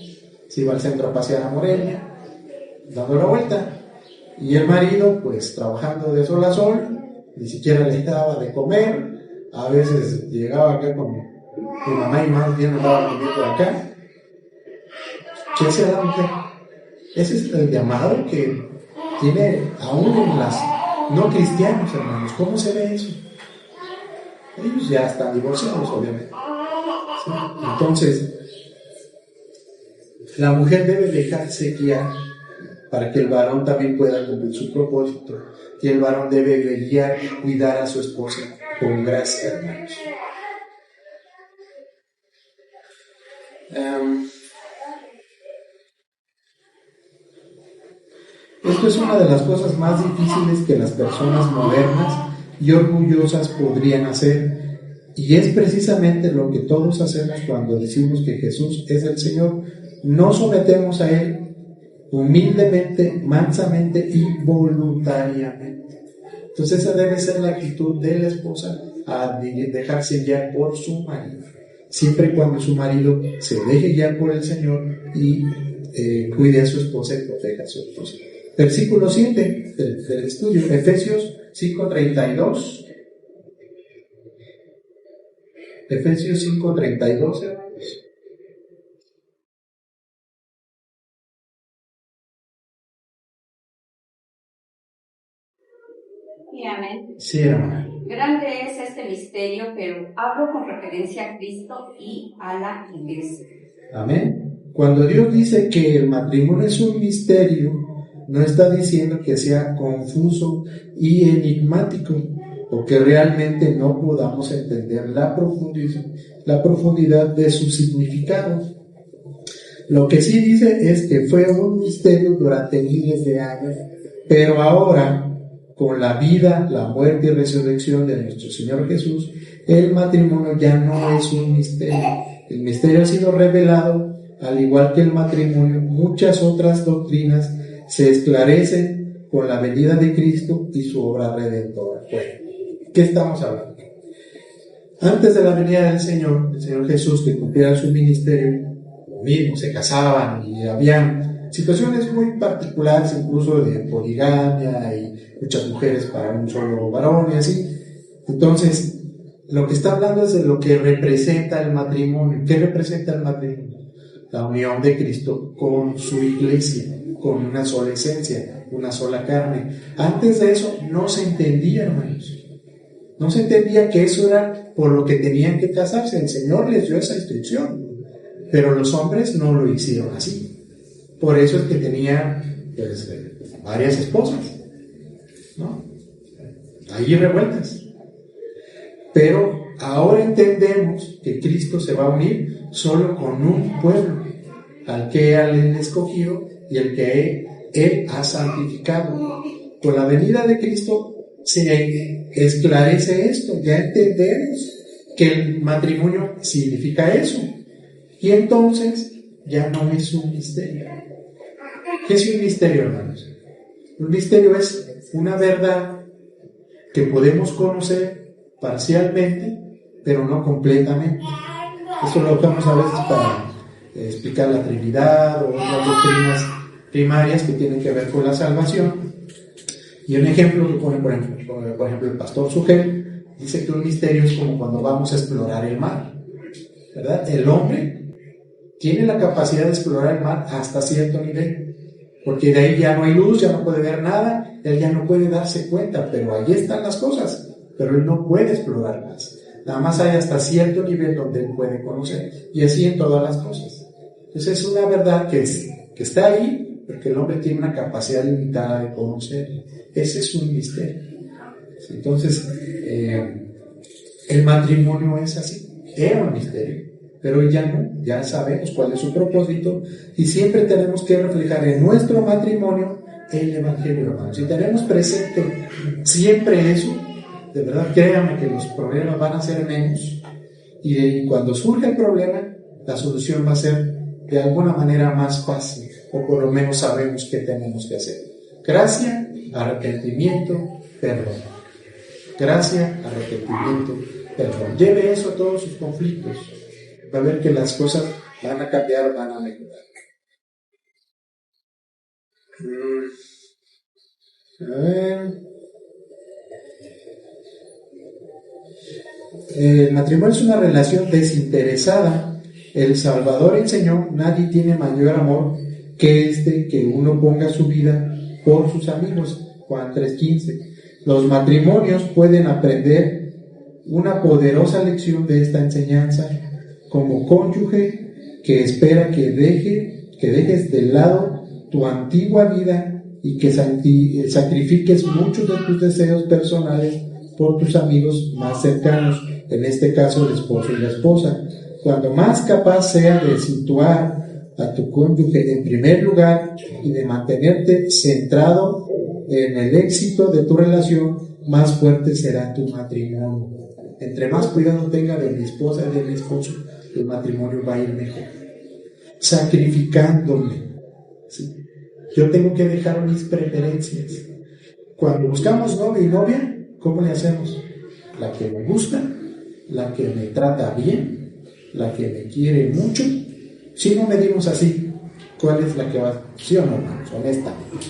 se iba al centro a pasear a Morelia, dando la vuelta, y el marido pues trabajando de sol a sol, ni siquiera le daba de comer, a veces llegaba acá con mi mamá y más bien andaba viviendo acá. ¿Qué hacía la mujer? Ese es el llamado que tiene aún en las no cristianos, hermanos. ¿Cómo se ve eso? Ellos ya están divorciados, obviamente. ¿Sí? Entonces, la mujer debe dejarse guiar para que el varón también pueda cumplir su propósito. Y el varón debe guiar y cuidar a su esposa con gracia, hermanos. Esto es una de las cosas más difíciles que las personas modernas y orgullosas podrían hacer, y es precisamente lo que todos hacemos cuando decimos que Jesús es el Señor. Nos sometemos a Él humildemente, mansamente y voluntariamente. Entonces esa debe ser la actitud de la esposa, a dejarse guiar por su marido, siempre y cuando su marido se deje guiar por el Señor y cuide a su esposa y proteja a su esposa. Versículo 7 del estudio, Efesios 5:32. Efesios 5:32, hermanos. Sí, amén. Sí, hermana. Grande es este misterio, pero hablo con referencia a Cristo y a la Iglesia. Amén. Cuando Dios dice que el matrimonio es un misterio, no está diciendo que sea confuso y enigmático, o que realmente no podamos entender la profundidad de sus significados. Lo que sí dice es que fue un misterio durante miles de años, pero ahora, con la vida, la muerte y resurrección de nuestro Señor Jesús, el matrimonio ya no es un misterio. El misterio ha sido revelado, al igual que el matrimonio. Muchas otras doctrinas se esclarecen con la venida de Cristo y su obra redentora. Bueno, ¿qué estamos hablando? Antes de la venida del Señor Jesús, que cumpliera su ministerio, lo mismo, se casaban y había situaciones muy particulares, incluso de poligamia y muchas mujeres para un solo varón y así. Entonces, lo que está hablando es de lo que representa el matrimonio. ¿Qué representa el matrimonio? La unión de Cristo con su iglesia, con una sola esencia, una sola carne. Antes de eso no se entendía, hermanos. No se entendía que eso era por lo que tenían que casarse. El Señor les dio esa instrucción, pero los hombres no lo hicieron así. Por eso es que tenía pues, varias esposas, ¿no? Ahí revueltas. Pero ahora entendemos que Cristo se va a unir solo con un pueblo, al que Él escogió y el que Él ha santificado. Con la venida de Cristo se esclarece esto, ya entendemos que el matrimonio significa eso. Y entonces ya no es un misterio. ¿Qué es un misterio, hermanos? Un misterio es una verdad que podemos conocer parcialmente, pero no completamente. Eso lo usamos a veces para explicar la Trinidad o otras doctrinas primarias que tienen que ver con la salvación. Y un ejemplo que pone, por ejemplo, el pastor Sugel dice que un misterio es como cuando vamos a explorar el mar, ¿verdad? El hombre tiene la capacidad de explorar el mar hasta cierto nivel, porque de ahí ya no hay luz, ya no puede ver nada, él ya no puede darse cuenta, pero ahí están las cosas, pero él no puede explorar más. Nada más hay hasta cierto nivel donde él puede conocer, y así en todas las cosas. Entonces es una verdad que está ahí, porque el hombre tiene una capacidad limitada de conocer. Ese es un misterio. Entonces, el matrimonio es así, era un misterio, pero ya no, ya sabemos cuál es su propósito, y siempre tenemos que reflejar en nuestro matrimonio el Evangelio, hermanos. Si tenemos presente siempre eso, de verdad, créanme que los problemas van a ser menos, y cuando surge el problema, la solución va a ser de alguna manera más fácil, o por lo menos sabemos qué tenemos que hacer. Gracia, arrepentimiento, perdón. Gracia, arrepentimiento, perdón. Lleve eso a todos sus conflictos. Va a ver que las cosas van a cambiar, van a mejorar. A ver. El matrimonio es una relación desinteresada. El Salvador enseñó: nadie tiene mayor amor que que uno ponga su vida por sus amigos. Juan 3:15. Los matrimonios pueden aprender una poderosa lección de esta enseñanza. Como cónyuge que espera que dejes de lado tu antigua vida y que sacrifiques muchos de tus deseos personales por tus amigos más cercanos, en este caso el esposo y la esposa. Cuando más capaz sea de situar a tu cónyuge en primer lugar y de mantenerte centrado en el éxito de tu relación, más fuerte será tu matrimonio. Entre más cuidado tenga de mi esposa y de mi esposo, el matrimonio va a ir mejor. Sacrificándome, ¿sí? Yo tengo que dejar mis preferencias. Cuando buscamos novio y novia, ¿cómo le hacemos? La que me gusta, la que me trata bien, la que me quiere mucho. Si no medimos así, ¿cuál es la que va? ¿Sí o no, hermanos? Honestamente.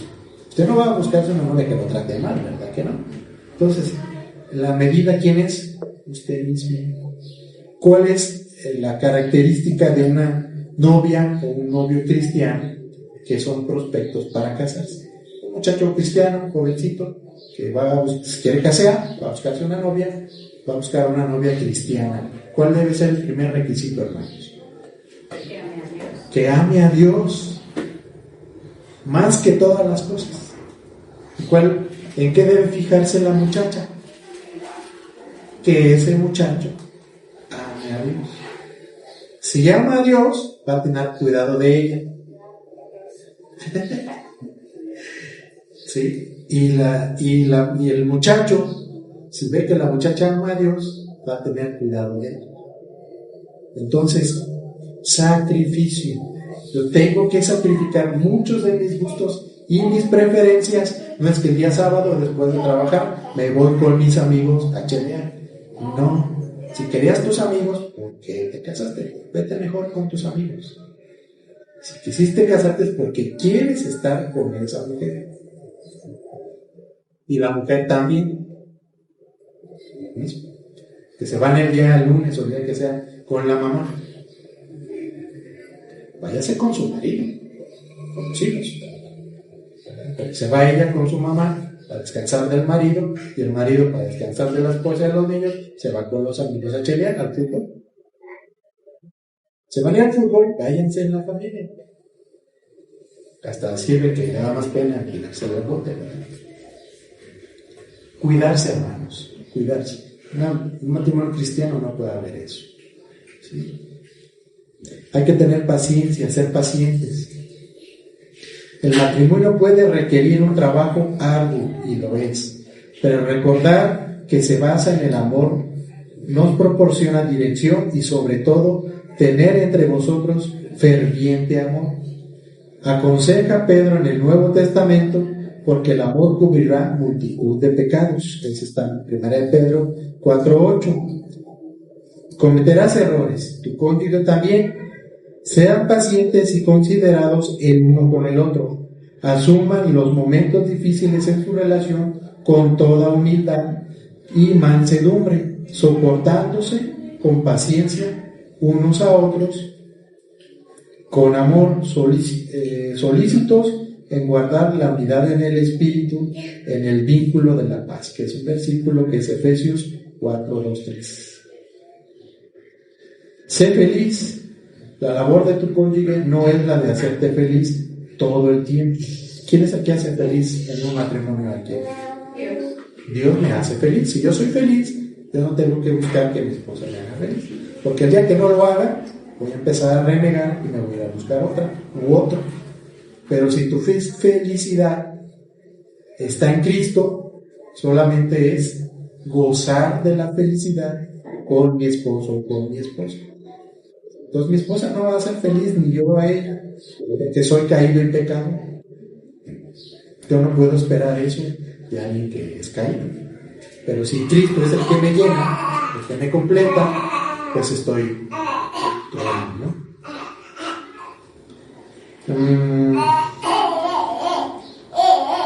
Usted no va a buscarse una novia que lo trate mal, ¿verdad que no? Entonces, la medida, ¿quién es? Usted mismo. ¿Cuál es la característica de una novia o un novio cristiano que son prospectos para casarse? Un muchacho cristiano, jovencito, que quiere casar, va a buscarse una novia, va a buscar una novia cristiana. ¿Cuál debe ser el primer requisito, hermanos? Que ame a Dios más que todas las cosas. ¿En qué debe fijarse la muchacha? que ese muchacho ame a Dios. Si ama a Dios, va a tener cuidado de ella. ¿Sí? Y el muchacho, si ve que la muchacha ama a Dios, va a tener cuidado de ella. Entonces, sacrificio. Yo tengo que sacrificar muchos de mis gustos y mis preferencias. No es que el día sábado, después de trabajar, me voy con mis amigos a chelear. No. Si querías tus amigos, ¿por qué te casaste? Vete mejor con tus amigos. Si quisiste casarte es porque quieres estar con esa mujer. Y la mujer también. Que se van el día lunes o el día que sea con la mamá. Váyase con su marido, con los hijos. Se va ella con su mamá para descansar del marido, y el marido para descansar de la esposa y de los niños se va con los amigos a chelear al fútbol. Se van a ir al fútbol, váyanse en la familia. Hasta sirve que le da más pena que se lo bote. Cuidarse, hermanos, cuidarse. Un matrimonio cristiano no puede haber eso. ¿Sí? Hay que tener paciencia, ser pacientes. El matrimonio puede requerir un trabajo arduo, y lo es, pero recordar que se basa en el amor nos proporciona dirección y sobre todo tener entre vosotros ferviente amor. Aconseja Pedro en el Nuevo Testamento, porque el amor cubrirá multitud de pecados. Eso está en 1 Pedro 4:8. Cometerás errores, tu cónyuge también. Sean pacientes y considerados el uno con el otro. Asuman los momentos difíciles en su relación con toda humildad y mansedumbre, soportándose con paciencia unos a otros, con amor, solícitos en guardar la unidad en el espíritu, en el vínculo de la paz, que es un versículo que es Efesios 4:2-3. Sé feliz. La labor de tu cónyuge no es la de hacerte feliz todo el tiempo. ¿Quién es el que hace feliz en un matrimonio aquí? Dios me hace feliz. Si yo soy feliz, yo no tengo que buscar que mi esposa me haga feliz. Porque el día que no lo haga, voy a empezar a renegar y me voy a ir a buscar otra u otro. Pero si tu felicidad está en Cristo, solamente es gozar de la felicidad con mi esposo o con mi esposa. Entonces mi esposa no va a ser feliz, ni yo a ella, que soy caído en pecado. Yo no puedo esperar eso de alguien que es caído. Pero si Cristo es el que me llena, el que me completa, pues estoy bien, ¿no?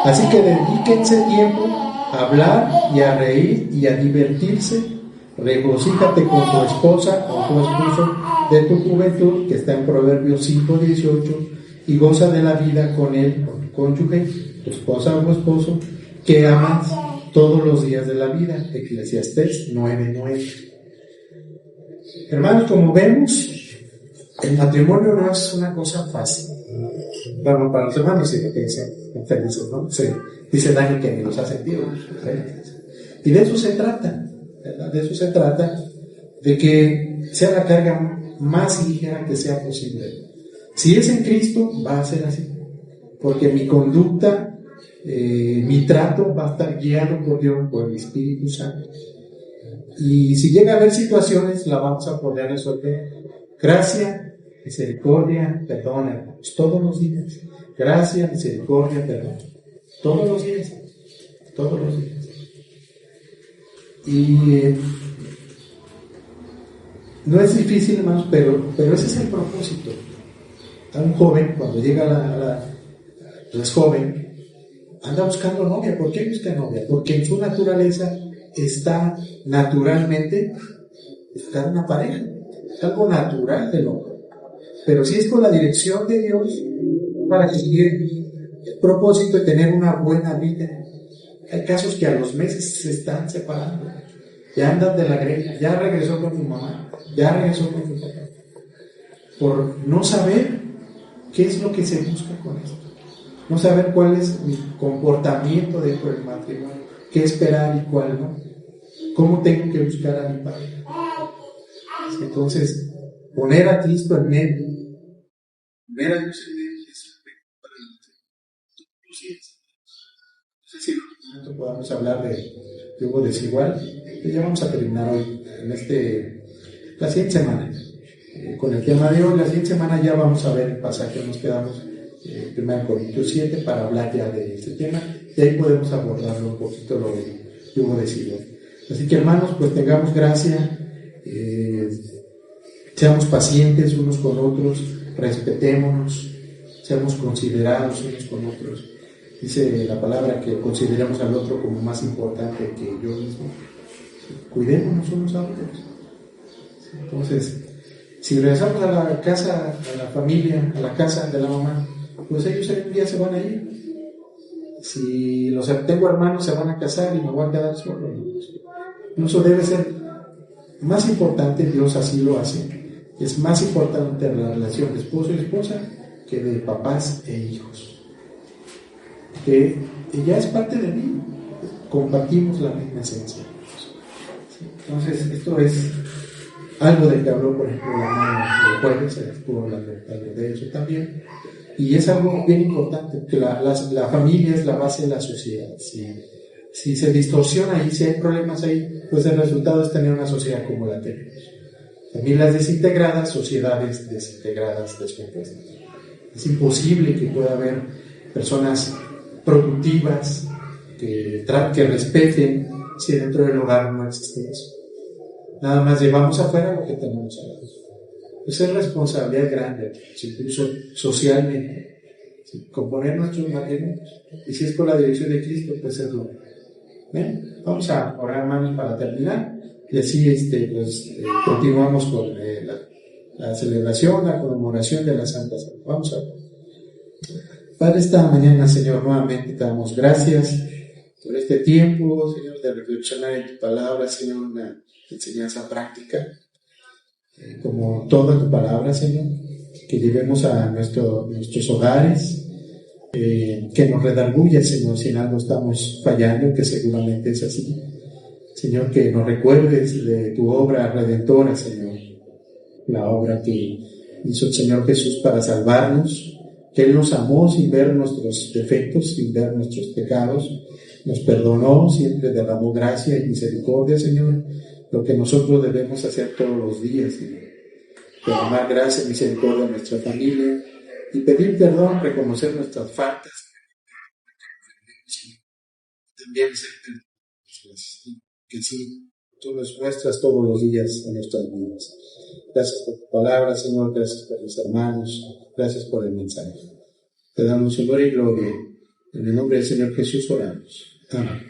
Así que dedíquense tiempo a hablar y a reír y a divertirse. Regocíjate con tu esposa o tu esposo de tu juventud, que está en Proverbios 5:18, y goza de la vida con él, con tu cónyuge, tu esposa o tu esposo, que amas todos los días de la vida. Eclesiastés 9:9. Hermanos, como vemos, el matrimonio no es una cosa fácil. Bueno, para los hermanos sí que dicen felices, ¿no? Sí. Dice Dani que ni los ha sentido felices. Y de eso se trata, ¿verdad? De eso se trata, de que sea la carga más ligera que sea posible. Si es en Cristo, va a ser así, porque mi conducta, mi trato va a estar guiado por Dios, por el Espíritu Santo. Y si llega a haber situaciones, la vamos a poder resolver. Gracia, misericordia, perdón, hermanos, todos los días. Gracia, misericordia, perdón. Todos los días. Todos los días. Y no es difícil, hermanos, pero ese es el propósito. A un joven, cuando llega es joven, anda buscando novia. ¿Por qué busca novia? Porque en su naturaleza está naturalmente estar en una pareja. Es algo natural del hombre. Pero si es con la dirección de Dios, para conseguir el propósito de tener una buena vida. Hay casos que a los meses se están separando. Ya andan de la greña, ya regresó con su mamá, ya regresó con su papá. Por no saber qué es lo que se busca con esto. No saber cuál es mi comportamiento dentro del matrimonio, qué esperar y cuál no. ¿Cómo tengo que buscar a mi Padre? Entonces, poner a Cristo en medio, poner a Dios en medio es para nosotros. No sé si en un momento podamos hablar de hubo desigual, pero ya vamos a terminar hoy, la siguiente semana, con el tema de hoy. La siguiente semana ya vamos a ver el pasaje, nos quedamos en 1 Corintios 7 para hablar ya de este tema, y ahí podemos abordarlo un poquito lo de hubo desigual. Así que, hermanos, pues tengamos gracia, seamos pacientes unos con otros, respetémonos, seamos considerados unos con otros. Dice la palabra que consideremos al otro como más importante que yo mismo. Cuidémonos unos a otros. Entonces, si regresamos a la casa, a la familia, a la casa de la mamá, pues ellos un día se van a ir. Si tengo hermanos, se van a casar y me voy a quedar solo. Eso debe ser más importante, Dios así lo hace. Es más importante la relación de esposo y esposa que de papás e hijos. Que ya es parte de mí, compartimos la misma esencia. Entonces, esto es algo de que habló, por ejemplo, la hermana del jueves, se estuvo hablando de eso también. Y es algo bien importante, que la familia es la base de la sociedad. Si se distorsiona ahí, si hay problemas ahí, pues el resultado es tener una sociedad como la tenemos. Familias desintegradas, sociedades desintegradas, descompuestas. Es imposible que pueda haber personas productivas que respeten si dentro del hogar no existe eso. Nada más llevamos afuera lo que tenemos adentro. Esa es responsabilidad grande, incluso socialmente, componer nuestros matrimonios. Y si es por la dirección de Cristo, pues es lo. Vamos a orar, hermanos, para terminar. Y así continuamos con la celebración, la conmemoración de la Santa Cena. Vamos a ver. Padre, esta mañana, Señor, nuevamente te damos gracias por este tiempo, Señor, de reflexionar en tu palabra, Señor, una enseñanza práctica, como toda tu palabra, Señor, que llevemos a nuestros hogares, que nos redarguya, Señor, si en algo estamos fallando, que seguramente es así. Señor, que nos recuerdes de tu obra redentora, Señor, la obra que hizo el Señor Jesús para salvarnos, que Él nos amó sin ver nuestros defectos, sin ver nuestros pecados, nos perdonó, siempre derramó gracia y misericordia, Señor, lo que nosotros debemos hacer todos los días, Señor, derramar gracia y misericordia a nuestra familia y pedir perdón, reconocer nuestras faltas, también ser perdonados, que sí, tú nos muestras todos los días en nuestras vidas. Gracias por tu palabra, Señor, gracias por los hermanos, gracias por el mensaje. Te damos honor y gloria. En el nombre del Señor Jesús oramos. Amén.